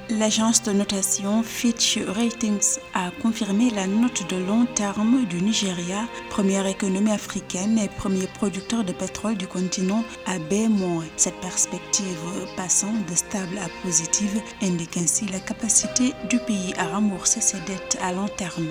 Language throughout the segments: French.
L'agence de notation Fitch Ratings a confirmé la note de long terme du Nigeria, première économie africaine et premier producteur de pétrole du continent, à B-. Cette perspective passant de stable à positive indique ainsi la capacité du pays à rembourser ses dettes à long terme.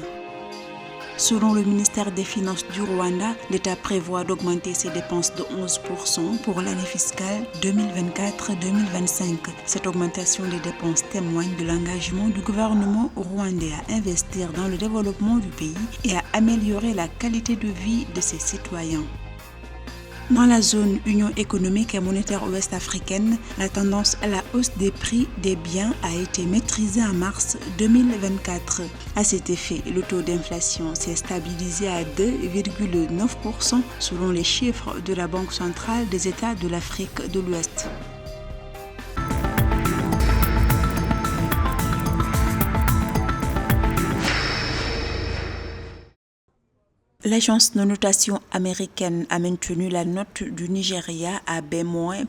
Selon le ministère des Finances du Rwanda, l'État prévoit d'augmenter ses dépenses de 11% pour l'année fiscale 2024-2025. Cette augmentation des dépenses témoigne de l'engagement du gouvernement rwandais à investir dans le développement du pays et à améliorer la qualité de vie de ses citoyens. Dans la zone Union économique et monétaire ouest-africaine, la tendance à la hausse des prix des biens a été maîtrisée en mars 2024. À cet effet, le taux d'inflation s'est stabilisé à 2,9% selon les chiffres de la Banque centrale des États de l'Afrique de l'Ouest. L'agence de notation américaine a maintenu la note du Nigeria à B-,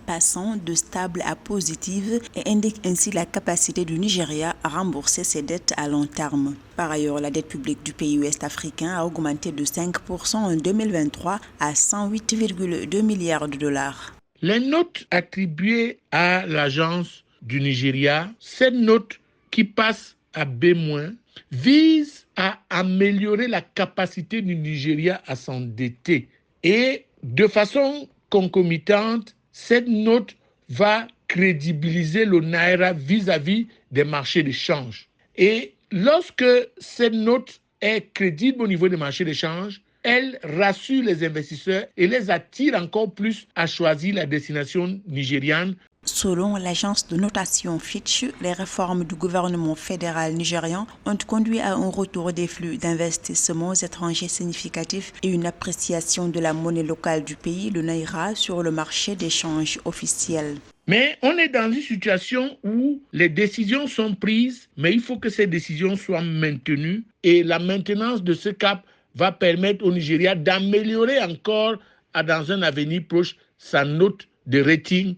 passant de stable à positive et indique ainsi la capacité du Nigeria à rembourser ses dettes à long terme. Par ailleurs, la dette publique du pays ouest-africain a augmenté de 5% en 2023 à 108,2 milliards de dollars. Les notes attribuées à l'agence du Nigeria, cette note qui passe à B-, vise à améliorer la capacité du Nigeria à s'endetter. Et de façon concomitante, cette note va crédibiliser le Naira vis-à-vis des marchés d'échange. Et lorsque cette note est crédible au niveau des marchés d'échange, elle rassure les investisseurs et les attire encore plus à choisir la destination nigériane. Selon l'agence de notation Fitch, les réformes du gouvernement fédéral nigérian ont conduit à un retour des flux d'investissements étrangers significatifs et une appréciation de la monnaie locale du pays, le Naira, sur le marché d'échange officiel. Mais on est dans une situation où les décisions sont prises, mais il faut que ces décisions soient maintenues et la maintenance de ce cap va permettre au Nigeria d'améliorer encore dans un avenir proche sa note de rating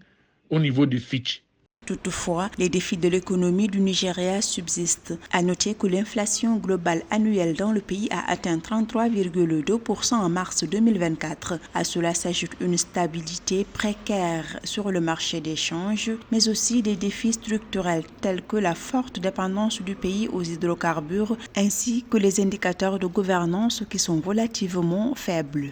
au niveau du Fitch. Toutefois, les défis de l'économie du Nigeria subsistent. À noter que l'inflation globale annuelle dans le pays a atteint 33,2% en mars 2024. À cela s'ajoute une stabilité précaire sur le marché d'échange, mais aussi des défis structurels tels que la forte dépendance du pays aux hydrocarbures ainsi que les indicateurs de gouvernance qui sont relativement faibles.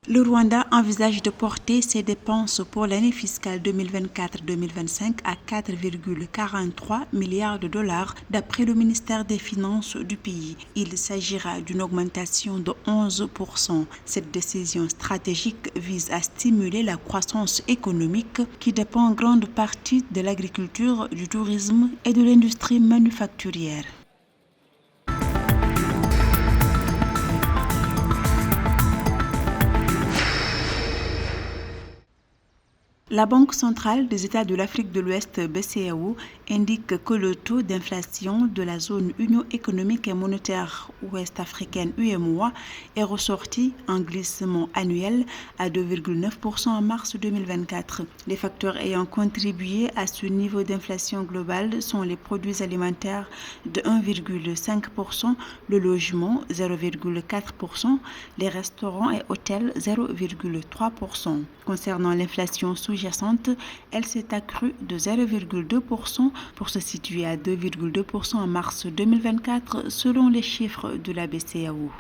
Le Rwanda envisage de porter ses dépenses pour l'année fiscale 2024-2025 à 4,43 milliards de dollars d'après le ministère des Finances du pays. Il s'agira d'une augmentation de 11%. Cette décision stratégique vise à stimuler la croissance économique qui dépend en grande partie de l'agriculture, du tourisme et de l'industrie manufacturière. La Banque centrale des États de l'Afrique de l'Ouest, BCEAO, indique que le taux d'inflation de la zone Union économique et monétaire ouest-africaine UEMOA est ressorti en glissement annuel à 2,9% en mars 2024. Les facteurs ayant contribué à ce niveau d'inflation globale sont les produits alimentaires de 1,5%, le logement 0,4%, les restaurants et hôtels 0,3%. Concernant l'inflation sous-jacente, elle s'est accrue de 0,2% pour se situer à 2,2% en mars 2024 selon les chiffres de la BCEAO.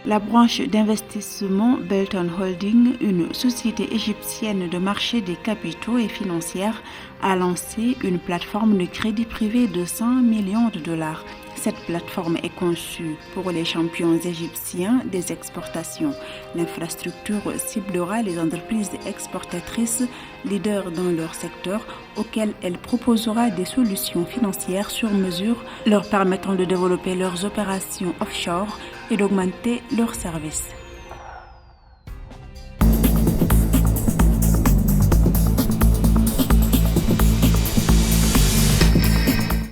La branche d'investissement Belton Holding, une société égyptienne de marché des capitaux et financière, a lancé une plateforme de crédit privé de 100 millions de dollars. Cette plateforme est conçue pour les champions égyptiens des exportations. L'infrastructure ciblera les entreprises exportatrices leaders dans leur secteur auxquelles elle proposera des solutions financières sur mesure leur permettant de développer leurs opérations offshore et d'augmenter leurs services.